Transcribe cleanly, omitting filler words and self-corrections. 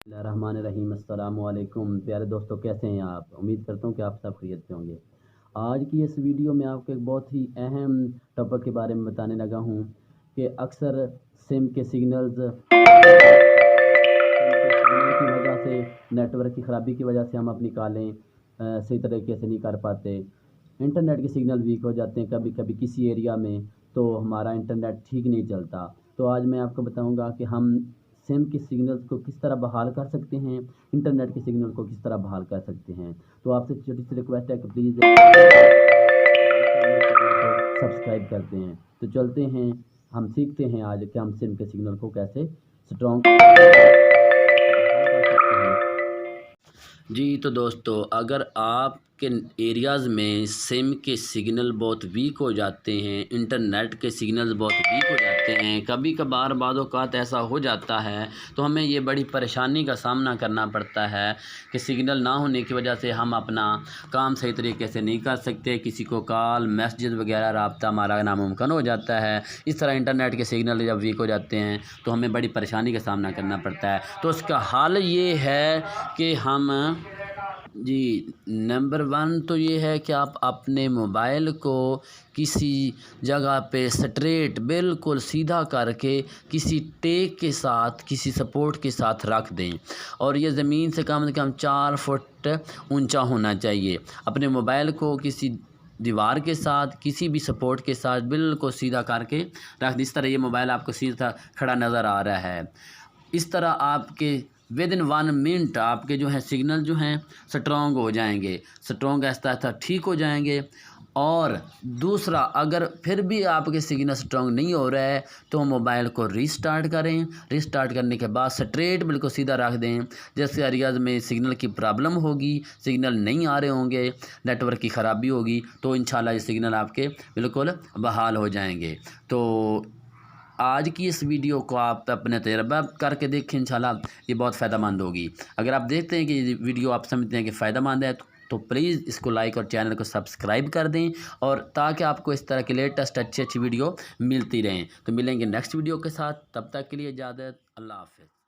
रहमान रहीम। अस्सलाम वालेकुम प्यारे दोस्तों, कैसे हैं आप? उम्मीद करता हूँ कि आप सब खैरियत से होंगे। आज की इस वीडियो में आपको एक बहुत ही अहम टॉपिक के बारे में बताने लगा हूँ कि अक्सर सिम के सिग्नल्स की वजह से, नेटवर्क की ख़राबी की वजह से हम अपनी कॉलें सही तरीके से नहीं कर पाते। इंटरनेट के सिग्नल वीक हो जाते हैं कभी कभी किसी एरिया में, तो हमारा इंटरनेट ठीक नहीं चलता। तो आज मैं आपको बताऊंगा कि हम सिम के सिग्नल्स को किस तरह बहाल कर सकते हैं, इंटरनेट के सिग्नल को किस तरह बहाल कर सकते हैं। तो आपसे छोटी सी रिक्वेस्ट है कि प्लीज़ सब्सक्राइब करते हैं। तो चलते हैं, हम सीखते हैं आज कि हम सिम के सिग्नल को कैसे स्ट्रॉन्ग। जी तो दोस्तों, अगर आपके एरियाज़ में सिम के सिग्नल बहुत वीक हो जाते हैं, इंटरनेट के सिग्नल बहुत वीक हो जाते हैं, कभी कभार बाद औक़ात ऐसा हो जाता है, तो हमें ये बड़ी परेशानी का सामना करना पड़ता है कि सिग्नल ना होने की वजह से हम अपना काम सही तरीके से नहीं कर सकते। किसी को कॉल मैसेज वगैरह रब्ता हमारा नामुमकिन हो जाता है। इस तरह इंटरनेट के सिग्नल जब वीक हो जाते हैं तो हमें बड़ी परेशानी का सामना करना पड़ता है। तो उसका हल ये है कि हम नंबर 1 तो ये है कि आप अपने मोबाइल को किसी जगह पे स्ट्रेट बिल्कुल सीधा करके किसी टेक के साथ, किसी सपोर्ट के साथ रख दें, और ये ज़मीन से कम 4 फुट ऊंचा होना चाहिए। अपने मोबाइल को किसी दीवार के साथ, किसी भी सपोर्ट के साथ बिल्कुल सीधा करके रख दें। इस तरह ये मोबाइल आपको सीधा खड़ा नज़र आ रहा है। इस तरह आपके विद इन 1 मिनट आपके जो है सिग्नल जो हैं स्ट्रॉन्ग हो जाएंगे, स्ट्रॉन्ग ऐसा ठीक हो जाएंगे। और दूसरा, अगर फिर भी आपके सिग्नल स्ट्रॉन्ग नहीं हो रहा है तो मोबाइल को रीस्टार्ट करें। रीस्टार्ट करने के बाद स्ट्रेट बिल्कुल सीधा रख दें। जैसे एरियाज़ में सिग्नल की प्रॉब्लम होगी, सिग्नल नहीं आ रहे होंगे, नेटवर्क की ख़राबी होगी, तो इंशाल्लाह ये सिग्नल आपके बिल्कुल बहाल हो जाएंगे। तो आज की इस वीडियो को आप अपने तजर्बा करके देखें, इंशाल्लाह ये बहुत फ़ायदेमंद होगी। अगर आप देखते हैं कि ये वीडियो आप समझते हैं कि फ़ायदेमंद है तो प्लीज़ इसको लाइक और चैनल को सब्सक्राइब कर दें, और ताकि आपको इस तरह की लेटेस्ट अच्छी वीडियो मिलती रहें। तो मिलेंगे नेक्स्ट वीडियो के साथ, तब तक के लिए इजाज़त, अल्लाह हाफ़िज़।